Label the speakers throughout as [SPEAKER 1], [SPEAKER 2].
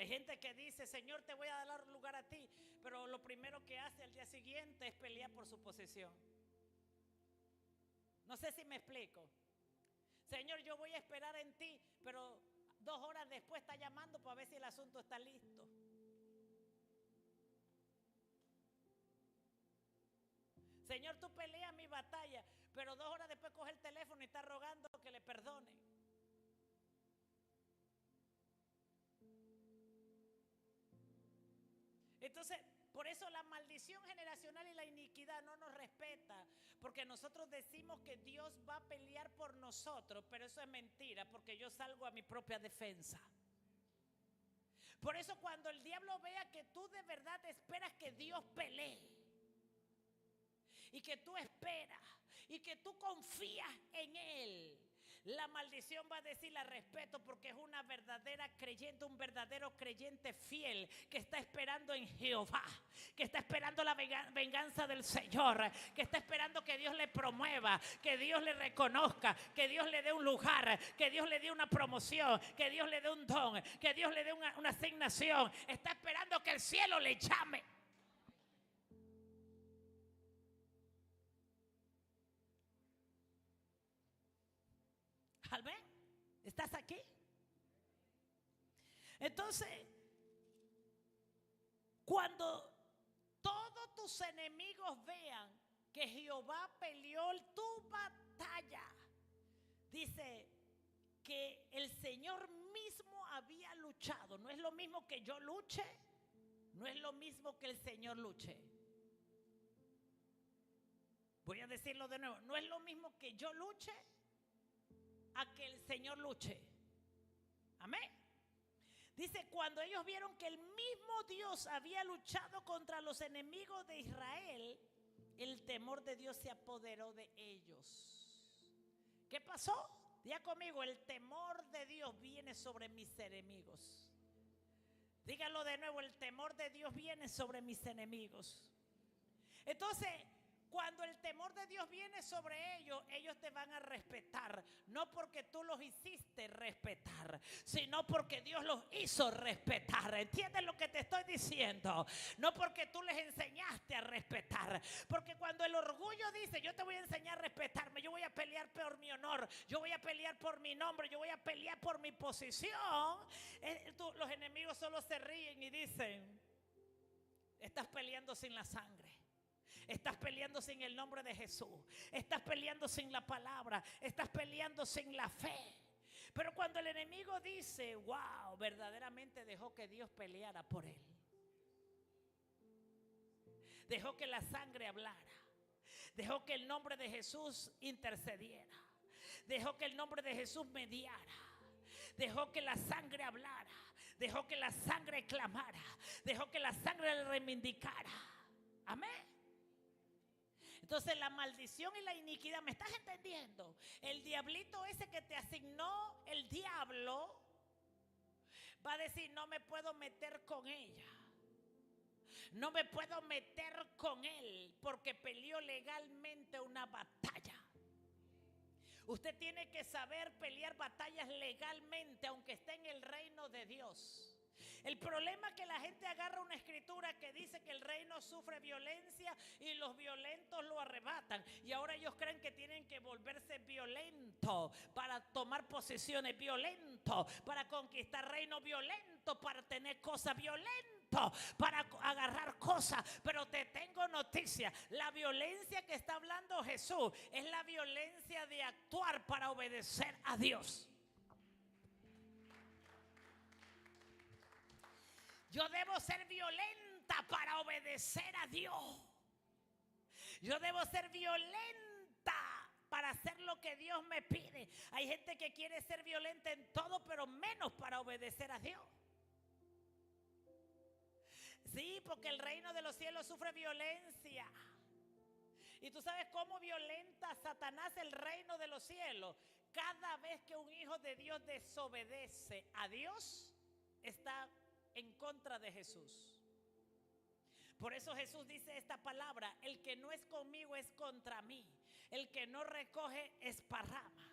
[SPEAKER 1] Hay gente que dice: Señor, te voy a dar lugar a ti, pero lo primero que hace al día siguiente es pelear por su posición. No sé si me explico. Señor, yo voy a esperar en ti, pero 2 horas después está llamando para ver si el asunto está listo. Señor, tú peleas mi batalla, pero 2 horas después coge el teléfono y está rogando que le perdone. Entonces, por eso la maldición generacional y la iniquidad no nos respeta, porque nosotros decimos que Dios va a pelear por nosotros, pero eso es mentira, porque yo salgo a mi propia defensa. Por eso cuando el diablo vea que tú de verdad esperas que Dios pelee, y que tú esperas y que tú confías en Él, la maldición va a decir: la respeto, porque es una verdadera creyente, un verdadero creyente fiel que está esperando en Jehová, que está esperando la venganza del Señor, que está esperando que Dios le promueva, que Dios le reconozca, que Dios le dé un lugar, que Dios le dé una promoción, que Dios le dé un don, que Dios le dé una asignación. Está esperando que el cielo le llame. ¿Alben? ¿Estás aquí? Entonces, cuando todos tus enemigos vean que Jehová peleó tu batalla, dice que el Señor mismo había luchado. No es lo mismo que yo luche, no es lo mismo que el Señor luche. Voy a decirlo de nuevo: no es lo mismo que yo luche a que el Señor luche. Amén. Dice: cuando ellos vieron que el mismo Dios había luchado contra los enemigos de Israel, el temor de Dios se apoderó de ellos. ¿Qué pasó? Diga conmigo: el temor de Dios viene sobre mis enemigos. Dígalo de nuevo: el temor de Dios viene sobre mis enemigos. Entonces, cuando el temor de Dios viene sobre ellos, ellos te van a respetar. No porque tú los hiciste respetar, sino porque Dios los hizo respetar. ¿Entiendes lo que te estoy diciendo? No porque tú les enseñaste a respetar. Porque cuando el orgullo dice: yo te voy a enseñar a respetarme, yo voy a pelear por mi honor, yo voy a pelear por mi nombre, yo voy a pelear por mi posición, los enemigos solo se ríen y dicen: estás peleando sin la sangre, estás peleando sin el nombre de Jesús, estás peleando sin la palabra, estás peleando sin la fe. Pero cuando el enemigo dice: wow, verdaderamente dejó que Dios peleara por él, dejó que la sangre hablara, dejó que el nombre de Jesús intercediera, dejó que el nombre de Jesús mediara, dejó que la sangre hablara, dejó que la sangre clamara, dejó que la sangre le reivindicara. Amén. Entonces la maldición y la iniquidad, ¿me estás entendiendo? El diablito ese que te asignó el diablo va a decir: no me puedo meter con ella, no me puedo meter con él, porque peleó legalmente una batalla. Usted tiene que saber pelear batallas legalmente, aunque esté en el reino de Dios. El problema es que la gente agarra una escritura que dice que el reino sufre violencia y los violentos lo arrebatan, y ahora ellos creen que tienen que volverse violentos para tomar posiciones, violentos para conquistar reino, violentos para tener cosas, violentos para agarrar cosas. Pero te tengo noticia: la violencia que está hablando Jesús es la violencia de actuar para obedecer a Dios. Yo debo ser violenta para obedecer a Dios. Yo debo ser violenta para hacer lo que Dios me pide. Hay gente que quiere ser violenta en todo, pero menos para obedecer a Dios. Sí, porque el reino de los cielos sufre violencia. ¿Y tú sabes cómo violenta Satanás el reino de los cielos? Cada vez que un hijo de Dios desobedece a Dios, está en contra de Jesús. Por eso Jesús dice esta palabra: el que no es conmigo es contra mí, el que no recoge esparrama.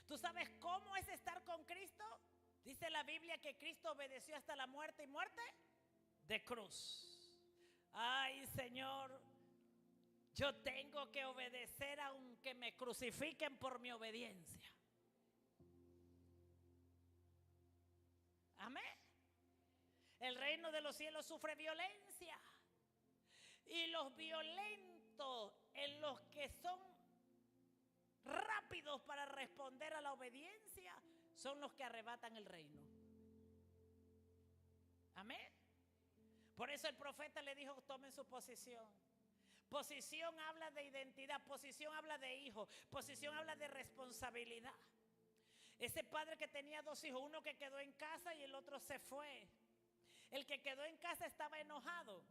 [SPEAKER 1] ¿Tú sabes cómo es estar con Cristo? Dice la Biblia que Cristo obedeció hasta la muerte y muerte de cruz. Ay, Señor, yo tengo que obedecer aunque me crucifiquen por mi obediencia. Amén. El reino de los cielos sufre violencia. Y los violentos, en los que son rápidos para responder a la obediencia, son los que arrebatan el reino. Amén. Por eso el profeta le dijo: tomen su posición. Posición habla de identidad, posición habla de hijo, posición habla de responsabilidad. Ese padre que tenía 2 hijos, uno que quedó en casa y el otro se fue. El que quedó en casa estaba enojado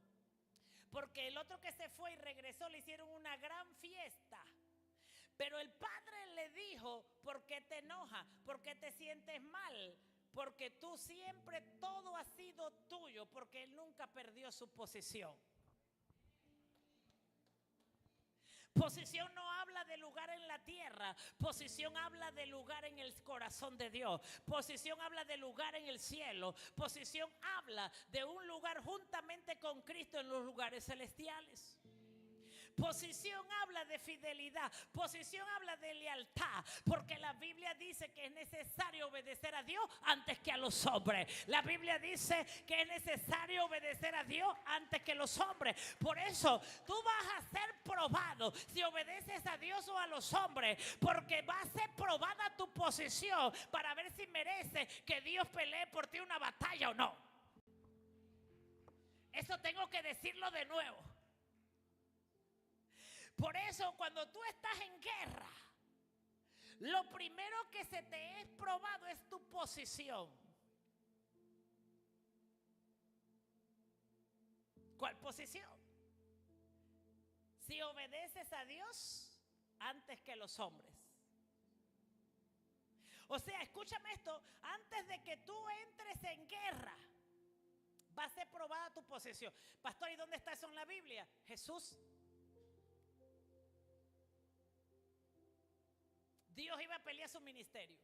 [SPEAKER 1] porque el otro que se fue y regresó le hicieron una gran fiesta. Pero el padre le dijo: ¿por qué te enojas? ¿Por qué te sientes mal? Porque tú siempre, todo ha sido tuyo, porque él nunca perdió su posición. Posición no habla de lugar en la tierra, posición habla de lugar en el corazón de Dios. Posición habla de lugar en el cielo. Posición habla de un lugar juntamente con Cristo en los lugares celestiales. Posición habla de fidelidad, posición habla de lealtad, porque la Biblia dice que es necesario obedecer a Dios antes que a los hombres. La Biblia dice que es necesario obedecer a Dios antes que los hombres. Por eso tú vas a ser probado si obedeces a Dios o a los hombres, porque va a ser probada tu posición para ver si merece que Dios pelee por ti una batalla o no. Eso tengo que decirlo de nuevo. Por eso cuando tú estás en guerra, lo primero que se te es probado es tu posición. ¿Cuál posición? Si obedeces a Dios antes que los hombres. O sea, escúchame esto, antes de que tú entres en guerra, va a ser probada tu posición. Pastor, ¿y dónde está eso en la Biblia? Jesús. Dios iba a pelear su ministerio.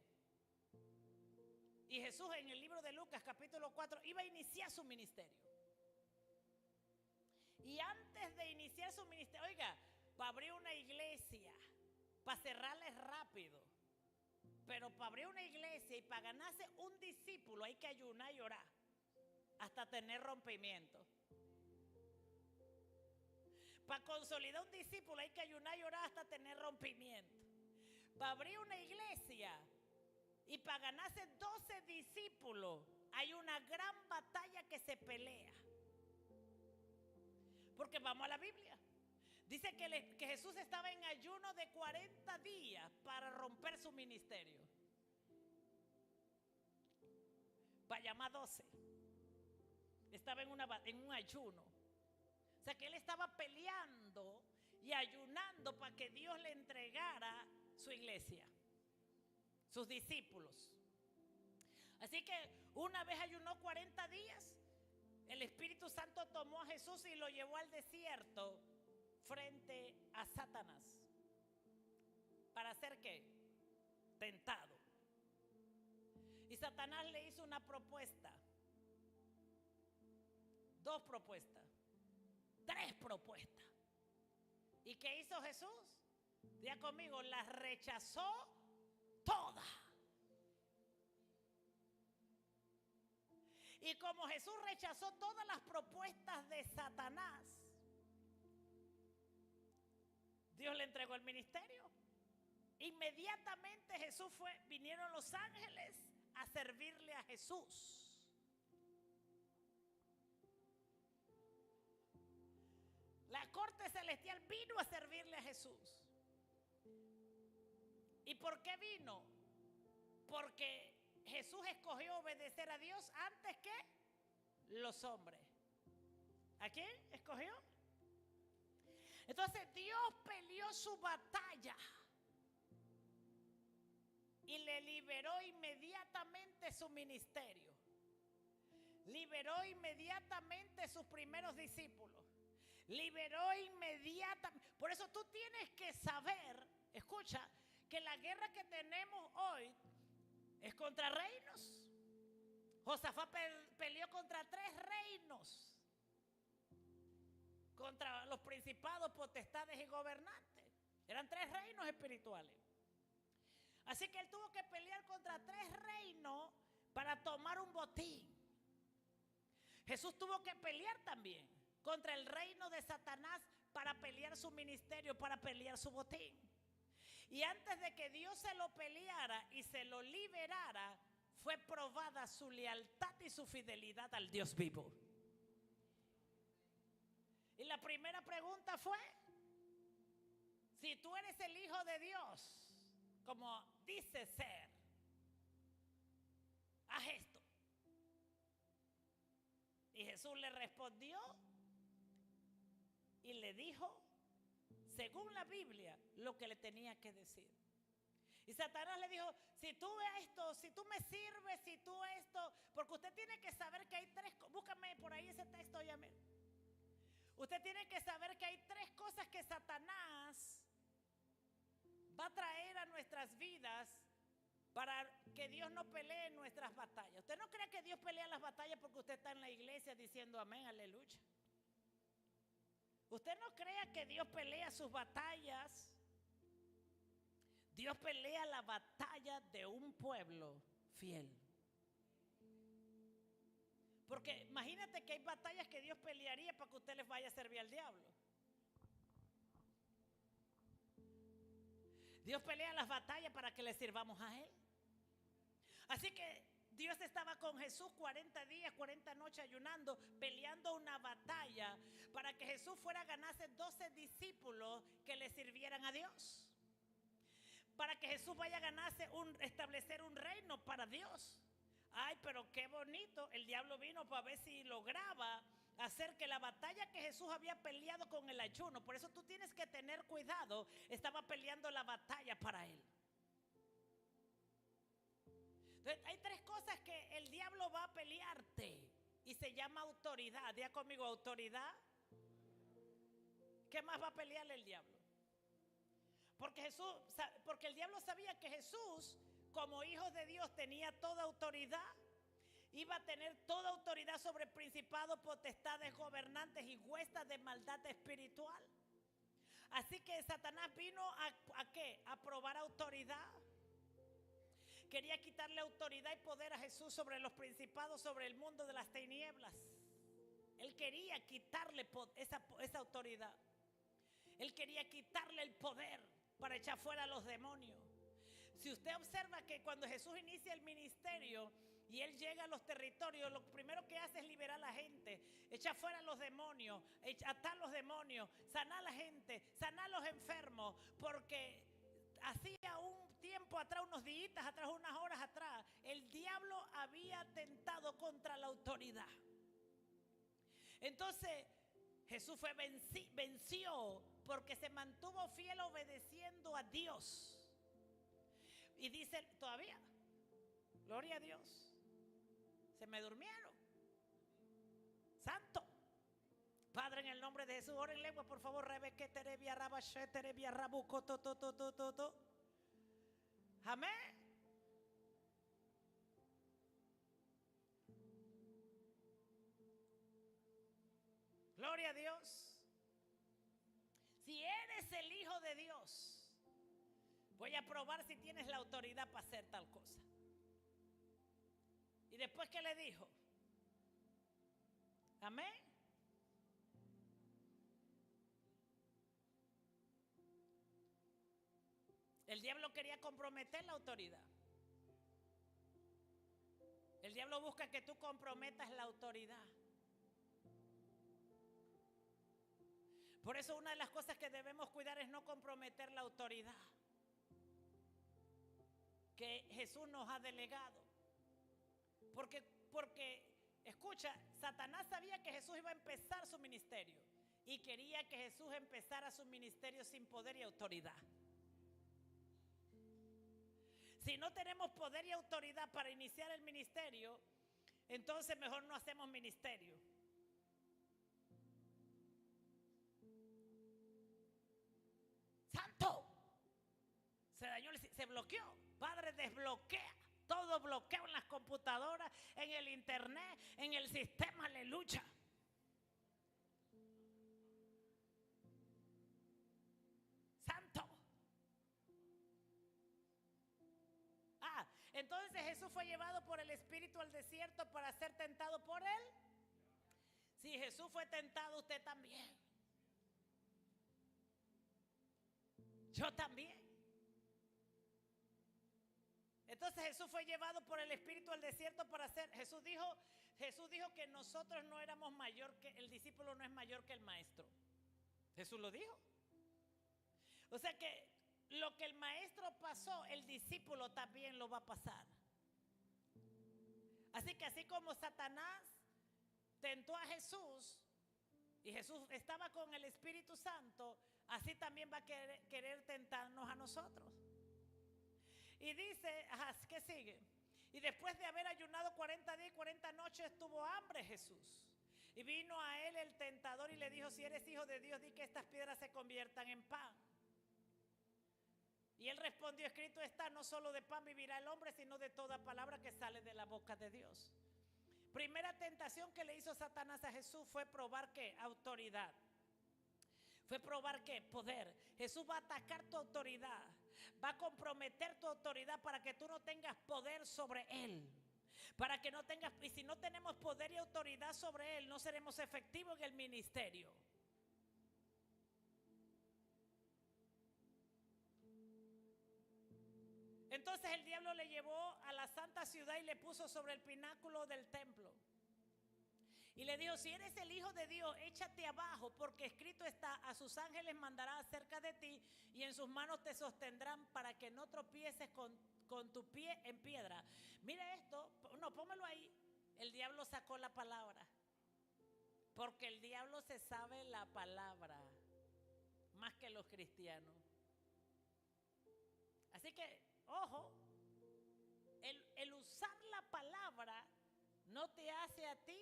[SPEAKER 1] Y Jesús en el libro de Lucas capítulo 4 iba a iniciar su ministerio. Y antes de iniciar su ministerio, oiga, para abrir una iglesia, para cerrarla es rápido. Pero para abrir una iglesia y para ganarse un discípulo hay que ayunar y orar hasta tener rompimiento. Para consolidar un discípulo hay que ayunar y orar hasta tener rompimiento. Para abrir una iglesia y para ganarse 12 discípulos hay una gran batalla que se pelea. Porque vamos a la Biblia. Dice que Jesús estaba en ayuno de 40 días para romper su ministerio. Para llamar 12. Estaba en un ayuno. O sea que él estaba peleando y ayunando para que Dios le entregara su iglesia, sus discípulos. Así que una vez ayunó 40 días, el Espíritu Santo tomó a Jesús y lo llevó al desierto frente a Satanás. ¿Para hacer qué? Tentado. Y Satanás le hizo una propuesta, 2 propuestas, 3 propuestas. ¿Y qué hizo Jesús? Diga conmigo, las rechazó todas. Y como Jesús rechazó todas las propuestas de Satanás, Dios le entregó el ministerio. Inmediatamente vinieron los ángeles a servirle a Jesús. La corte celestial vino a servirle a Jesús. ¿Y por qué vino? Porque Jesús escogió obedecer a Dios antes que los hombres. ¿A quién escogió? Entonces Dios peleó su batalla y le liberó inmediatamente su ministerio. Liberó inmediatamente sus primeros discípulos. Liberó inmediatamente. Por eso tú tienes que saber, escucha, que la guerra que tenemos hoy es contra reinos, Josafat peleó contra 3 reinos, contra los principados, potestades y gobernantes. Eran 3 reinos espirituales. Así que él tuvo que pelear contra 3 reinos para tomar un botín. Jesús tuvo que pelear también contra el reino de Satanás para pelear su ministerio, para pelear su botín. Y antes de que Dios se lo peleara y se lo liberara, fue probada su lealtad y su fidelidad al Dios vivo. Y la primera pregunta fue: si tú eres el Hijo de Dios, como dice ser, haz esto. Y Jesús le respondió y le dijo, según la Biblia, lo que le tenía que decir. Y Satanás le dijo: si tú esto, si tú me sirves, si tú esto, porque usted tiene que saber que hay 3, búscame por ahí ese texto, llame. Usted tiene que saber que hay 3 cosas que Satanás va a traer a nuestras vidas para que Dios no pelee nuestras batallas. Usted no cree que Dios pelea las batallas porque usted está en la iglesia diciendo amén, aleluya. Usted no crea que Dios pelea sus batallas. Dios pelea la batalla de un pueblo fiel. Porque imagínate que hay batallas que Dios pelearía para que usted les vaya a servir al diablo. Dios pelea las batallas para que le sirvamos a Él. Así que Dios estaba con Jesús 40 días, 40 noches ayunando, peleando una batalla para que Jesús fuera a ganarse 12 discípulos que le sirvieran a Dios. Para que Jesús vaya a ganarse establecer un reino para Dios. Ay, pero qué bonito. El diablo vino para ver si lograba hacer que la batalla que Jesús había peleado con el ayuno. Por eso tú tienes que tener cuidado. Estaba peleando la batalla para él. Entonces, hay 3 cosas que el diablo va a pelearte. Y se llama autoridad. Diga conmigo, autoridad. ¿Qué más va a pelearle el diablo? Porque el diablo sabía que Jesús, como hijo de Dios, tenía toda autoridad. Iba a tener toda autoridad sobre principados, potestades, gobernantes y huestes de maldad espiritual. Así que Satanás vino ¿a qué? A probar autoridad. Quería quitarle autoridad y poder a Jesús sobre los principados, sobre el mundo de las tinieblas. Él quería quitarle esa autoridad. Él quería quitarle el poder para echar fuera a los demonios. Si usted observa que cuando Jesús inicia el ministerio y Él llega a los territorios, lo primero que hace es liberar a la gente, echar fuera a los demonios, atar los demonios, sanar a la gente, sanar a los enfermos, porque hacía un tiempo atrás, unos días atrás, unas horas atrás, el diablo había tentado contra la autoridad. Entonces Jesús venció porque se mantuvo fiel obedeciendo a Dios. Y dice todavía, gloria a Dios, se me durmieron. Santo Padre, en el nombre de Jesús, ora en lengua, por favor. Amén. Gloria a Dios. Si eres el Hijo de Dios, voy a probar si tienes la autoridad para hacer tal cosa. Y después, ¿qué le dijo? Amén. El diablo quería comprometer la autoridad. El diablo busca que tú comprometas la autoridad. Por eso una de las cosas que debemos cuidar es no comprometer la autoridad que Jesús nos ha delegado. Porque, escucha, Satanás sabía que Jesús iba a empezar su ministerio y quería que Jesús empezara su ministerio sin poder y autoridad. Si no tenemos poder y autoridad para iniciar el ministerio, entonces mejor no hacemos ministerio. ¡Santo! Se dañó, se bloqueó. Padre, desbloquea todo bloqueo en las computadoras, en el internet, en el sistema, aleluya. Santo. Entonces Jesús fue llevado por el Espíritu al desierto para ser tentado por él. Si Jesús fue tentado, usted también. Yo también. Entonces Jesús fue llevado por el Espíritu al desierto para ser. Jesús dijo que nosotros no éramos mayor que el discípulo, no es mayor que el maestro. Jesús lo dijo. O sea que lo que el maestro pasó, el discípulo también lo va a pasar. Así que así como Satanás tentó a Jesús y Jesús estaba con el Espíritu Santo, así también va a querer tentarnos a nosotros. Y dice, ¿qué sigue? Y después de haber ayunado 40 días y 40 noches tuvo hambre Jesús. Y vino a él el tentador y le dijo, si eres hijo de Dios, di que estas piedras se conviertan en pan. Y él respondió, escrito está, no solo de pan vivirá el hombre, sino de toda palabra que sale de la boca de Dios. Primera tentación que le hizo Satanás a Jesús fue probar ¿qué? Autoridad. Fue probar ¿qué? Poder. Jesús va a atacar tu autoridad. Va a comprometer tu autoridad para que tú no tengas poder sobre él. Para que no tengas, y si no tenemos poder y autoridad sobre él, no seremos efectivos en el ministerio. Entonces el diablo le llevó a la santa ciudad y le puso sobre el pináculo del templo. Y le dijo, si eres el Hijo de Dios, échate abajo, porque escrito está, a sus ángeles mandará acerca de ti y en sus manos te sostendrán para que no tropieces con tu pie en piedra. Mire esto, no, póngalo ahí. El diablo sacó la palabra, porque el diablo se sabe la palabra más que los cristianos. Así que, ojo, el usar la palabra no te hace a ti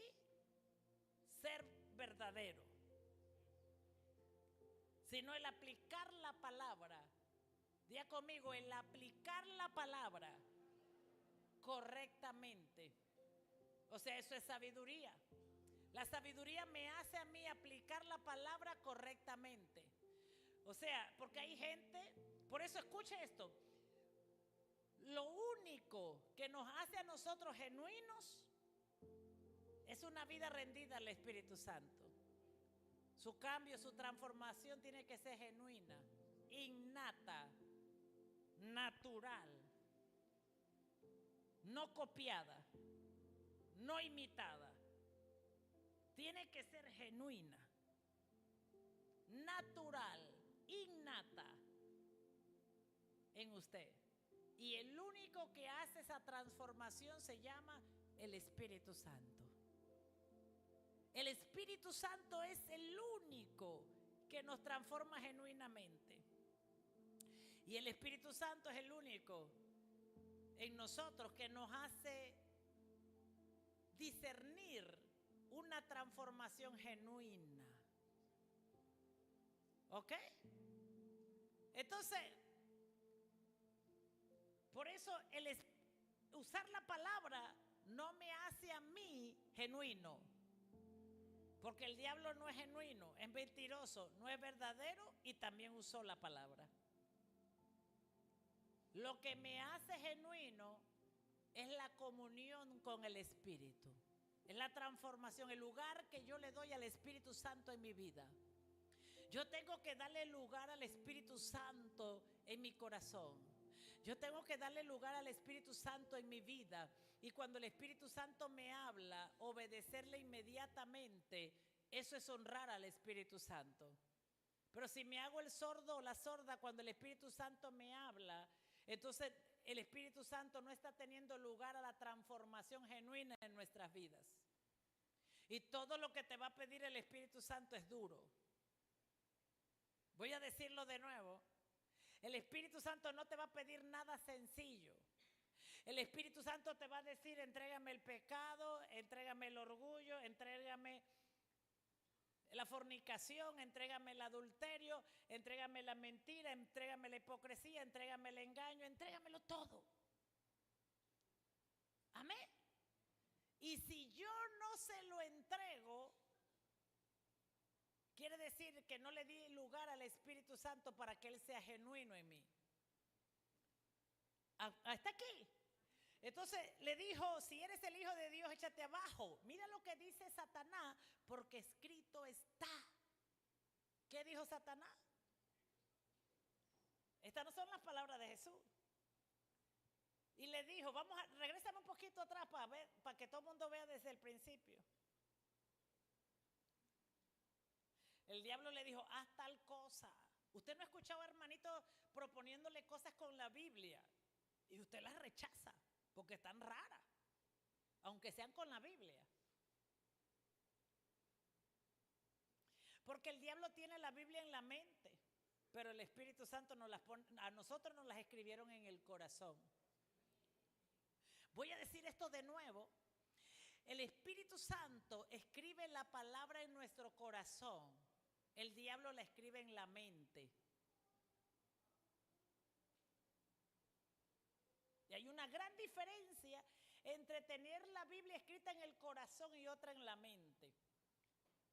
[SPEAKER 1] ser verdadero, sino el aplicar la palabra. Diga conmigo, el aplicar la palabra correctamente. O sea, eso es sabiduría. La sabiduría me hace a mí aplicar la palabra correctamente. O sea, porque hay gente, por eso escuche esto. Lo único que nos hace a nosotros genuinos es una vida rendida al Espíritu Santo. Su cambio, su transformación tiene que ser genuina, innata, natural, no copiada, no imitada. Tiene que ser genuina, natural, innata en usted. Y el único que hace esa transformación se llama el Espíritu Santo. El Espíritu Santo es el único que nos transforma genuinamente. Y el Espíritu Santo es el único en nosotros que nos hace discernir una transformación genuina. ¿Ok? Entonces, por eso usar la palabra no me hace a mí genuino. Porque el diablo no es genuino, es mentiroso, no es verdadero y también usó la palabra. Lo que me hace genuino es la comunión con el Espíritu. Es la transformación, el lugar que yo le doy al Espíritu Santo en mi vida. Yo tengo que darle lugar al Espíritu Santo en mi corazón. Yo tengo que darle lugar al Espíritu Santo en mi vida. Y cuando el Espíritu Santo me habla, obedecerle inmediatamente, eso es honrar al Espíritu Santo. Pero si me hago el sordo o la sorda cuando el Espíritu Santo me habla, entonces el Espíritu Santo no está teniendo lugar a la transformación genuina en nuestras vidas. Y todo lo que te va a pedir el Espíritu Santo es duro. Voy a decirlo de nuevo. El Espíritu Santo no te va a pedir nada sencillo. El Espíritu Santo te va a decir, entrégame el pecado, entrégame el orgullo, entrégame la fornicación, entrégame el adulterio, entrégame la mentira, entrégame la hipocresía, entrégame el engaño, entrégamelo todo. se lo entrego, quiere decir que no le di lugar al Espíritu Santo para que Él sea genuino en mí. Hasta aquí. Entonces le dijo, si eres el Hijo de Dios, échate abajo. Mira lo que dice Satanás, porque escrito está. ¿Qué dijo Satanás? Estas no son las palabras de Jesús. Y le dijo, regrésame un poquito atrás para que todo el mundo vea desde el principio. El diablo le dijo, haz tal cosa. Usted no ha escuchado, hermanito, proponiéndole cosas con la Biblia y usted las rechaza porque están raras, aunque sean con la Biblia. Porque el diablo tiene la Biblia en la mente, pero el Espíritu Santo a nosotros nos las escribieron en el corazón. Voy a decir esto de nuevo. El Espíritu Santo escribe la palabra en nuestro corazón. El diablo la escribe en la mente. Y hay una gran diferencia entre tener la Biblia escrita en el corazón y otra en la mente.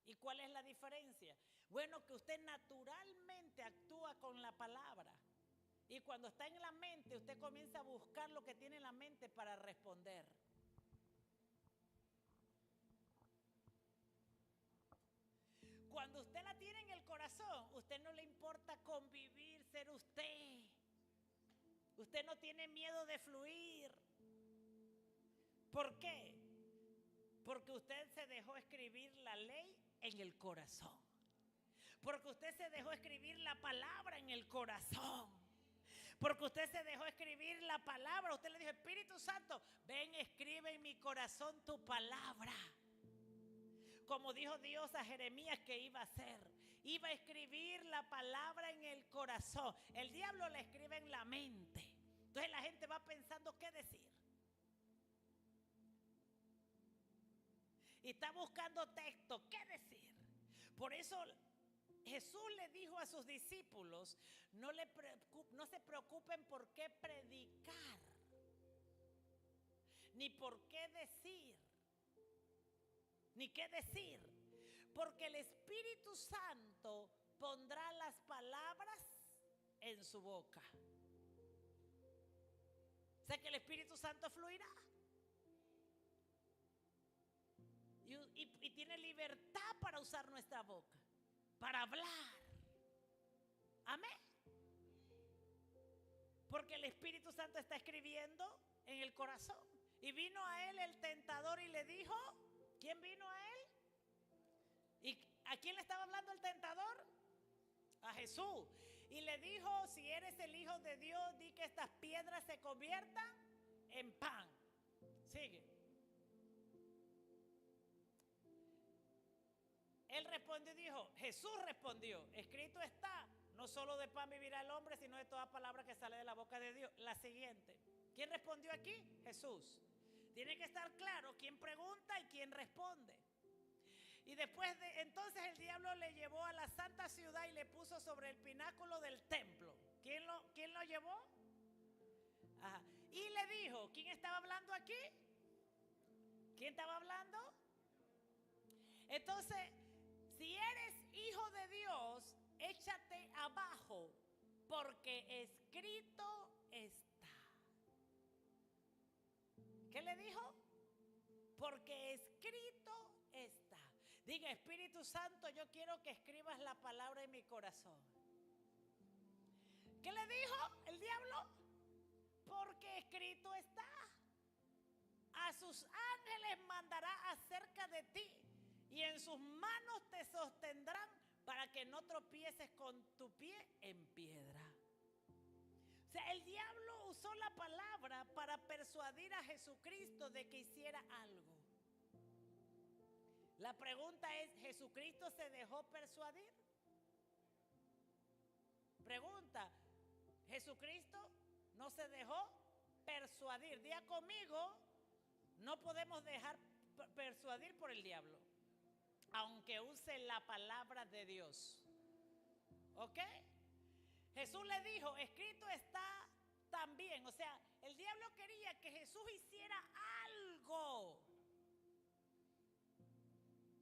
[SPEAKER 1] ¿Y cuál es la diferencia? Bueno, que usted naturalmente actúa con la palabra. Y cuando está en la mente, usted comienza a buscar lo que tiene en la mente para responder. Cuando usted la tiene en el corazón, usted no le importa convivir, ser usted. Usted no tiene miedo de fluir. ¿Por qué? Porque usted se dejó escribir la ley en el corazón. Porque usted se dejó escribir la palabra en el corazón. Porque usted se dejó escribir la palabra. Usted le dijo, Espíritu Santo, ven, escribe en mi corazón tu palabra. Como dijo Dios a Jeremías que iba a hacer. Iba a escribir la palabra en el corazón. El diablo la escribe en la mente. Entonces la gente va pensando qué decir. Y está buscando texto, qué decir. Por eso Jesús le dijo a sus discípulos, no se preocupen por qué predicar, ni por qué decir, ni qué decir, porque el Espíritu Santo pondrá las palabras en su boca. O sea que el Espíritu Santo fluirá. Y tiene libertad para usar nuestra boca, para hablar. Amén. Porque el Espíritu Santo está escribiendo en el corazón. Y vino a él el tentador y le dijo, ¿quién vino a él? ¿Y a quién le estaba hablando el tentador? A Jesús. Y le dijo, si eres el Hijo de Dios, di que estas piedras se conviertan en pan. Sigue. Él respondió y dijo, Jesús respondió, escrito está, no solo de pan vivirá el hombre, sino de toda palabra que sale de la boca de Dios. La siguiente. ¿Quién respondió aquí? Jesús. Tiene que estar claro quién pregunta y quién responde. Y entonces el diablo le llevó a la santa ciudad y le puso sobre el pináculo del templo. ¿Quién lo llevó? Ajá. Y le dijo, ¿quién estaba hablando aquí? ¿Quién estaba hablando? Entonces, si eres hijo de Dios, échate abajo, porque escrito está. ¿Qué le dijo? Porque escrito está. Diga, Espíritu Santo, yo quiero que escribas la palabra en mi corazón. ¿Qué le dijo el diablo? Porque escrito está. A sus ángeles mandará acerca de ti y en sus manos te sostendrán para que no tropieces con tu pie en piedra. O sea, el diablo usó la palabra para persuadir a Jesucristo de que hiciera algo. La pregunta es, ¿Jesucristo se dejó persuadir? Pregunta, ¿Jesucristo no se dejó persuadir? Diga conmigo, no podemos dejar persuadir por el diablo, aunque use la palabra de Dios. ¿Ok? Jesús le dijo, escrito está también. O sea, el diablo quería que Jesús hiciera algo.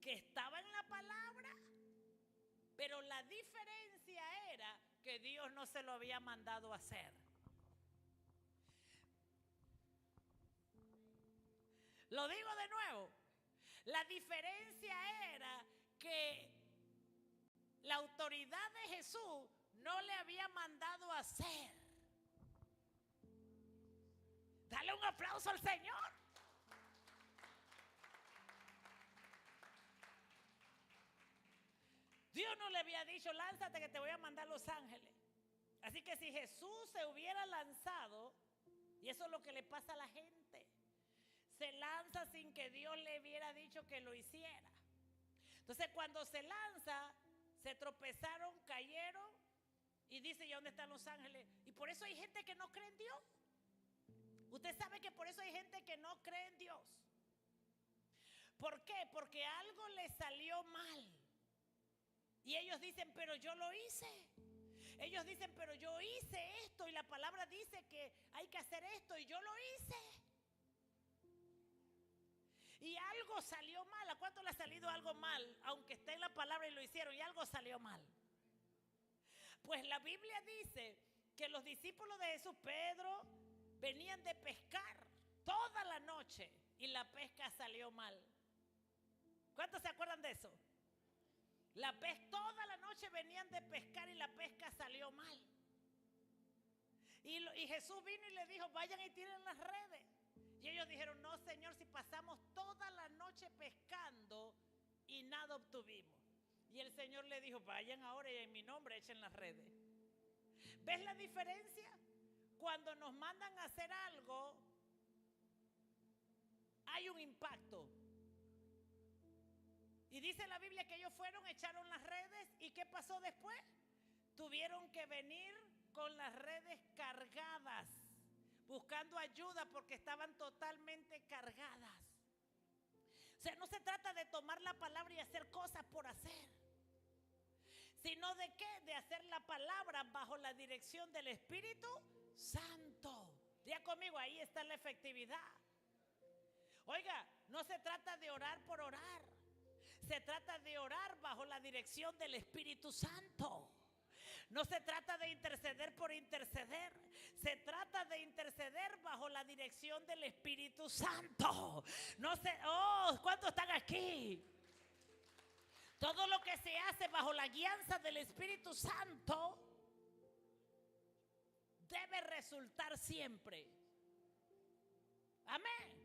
[SPEAKER 1] que estaba en la palabra, pero la diferencia era que Dios no se lo había mandado a hacer. Lo digo de nuevo. La diferencia era que la autoridad de Jesús no le había mandado a hacer. Dale un aplauso al Señor. Dios no le había dicho, lánzate que te voy a mandar a los ángeles. Así que si Jesús se hubiera lanzado, y eso es lo que le pasa a la gente, se lanza sin que Dios le hubiera dicho que lo hiciera. Entonces cuando se lanza, se tropezaron, cayeron, y dice, ¿y dónde están los ángeles? Y por eso hay gente que no cree en Dios. Usted sabe que por eso hay gente que no cree en Dios. ¿Por qué? Porque algo le salió mal. Y ellos dicen, pero yo lo hice. Ellos dicen, pero yo hice esto y la palabra dice que hay que hacer esto y yo lo hice. Y algo salió mal. ¿A cuánto le ha salido algo mal? Aunque esté en la palabra y lo hicieron y algo salió mal. Pues la Biblia dice que los discípulos de Jesús, Pedro, venían de pescar toda la noche y la pesca salió mal. ¿Cuántos se acuerdan de eso? Toda la noche venían de pescar y la pesca salió mal. Y Jesús vino y le dijo, vayan y tiren las redes. Y ellos dijeron, no, Señor, si pasamos toda la noche pescando y nada obtuvimos. Y el Señor le dijo, vayan ahora y en mi nombre echen las redes. ¿Ves la diferencia? Cuando nos mandan a hacer algo, hay un impacto. Y dice la Biblia que ellos fueron, echaron las redes, ¿y qué pasó después? Tuvieron que venir con las redes cargadas, buscando ayuda porque estaban totalmente cargadas. O sea, no se trata de tomar la palabra y hacer cosas por hacer, sino de qué, de hacer la palabra bajo la dirección del Espíritu Santo. Diga conmigo, ahí está la efectividad. Oiga, no se trata de orar por orar. Se trata de orar bajo la dirección del Espíritu Santo. No se trata de interceder por interceder. Se trata de interceder bajo la dirección del Espíritu Santo. ¿Cuántos están aquí? Todo lo que se hace bajo la guianza del Espíritu Santo debe resultar siempre. Amén.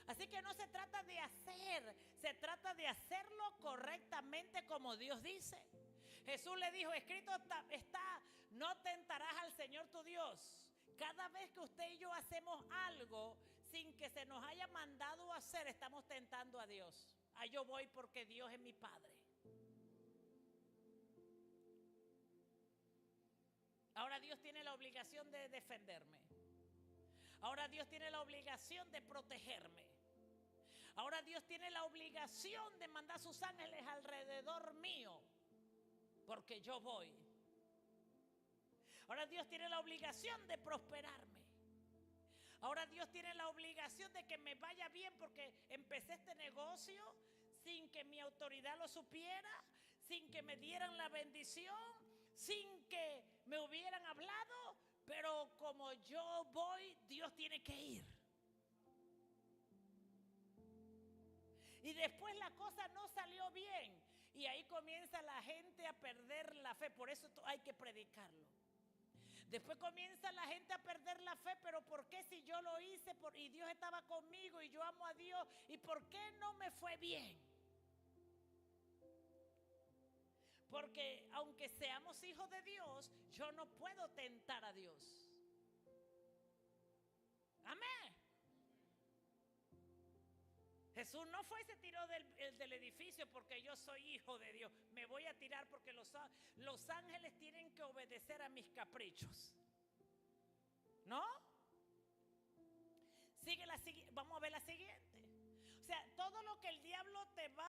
[SPEAKER 1] Así que no se trata de hacer, se trata de hacerlo correctamente como Dios dice. Jesús le dijo, escrito está, no tentarás al Señor tu Dios. Cada vez que usted y yo hacemos algo sin que se nos haya mandado a hacer, estamos tentando a Dios. Yo voy porque Dios es mi Padre. Ahora Dios tiene la obligación de defenderme. Ahora Dios tiene la obligación de protegerme. Ahora Dios tiene la obligación de mandar sus ángeles alrededor mío, porque yo voy. Ahora Dios tiene la obligación de prosperarme. Ahora Dios tiene la obligación de que me vaya bien, porque empecé este negocio sin que mi autoridad lo supiera, sin que me dieran la bendición, sin que me hubieran hablado, pero como yo voy, Dios tiene que ir. Y después la cosa no salió bien. Y ahí comienza la gente a perder la fe. Por eso hay que predicarlo. Después comienza la gente a perder la fe. Pero ¿por qué si yo lo hice y Dios estaba conmigo y yo amo a Dios? ¿Y por qué no me fue bien? Porque aunque seamos hijos de Dios, yo no puedo tentar a Dios. Amén. Jesús no fue y se tiró del edificio porque yo soy hijo de Dios. Me voy a tirar porque los ángeles tienen que obedecer a mis caprichos. ¿No? Vamos a ver la siguiente. O sea, todo lo que el diablo te va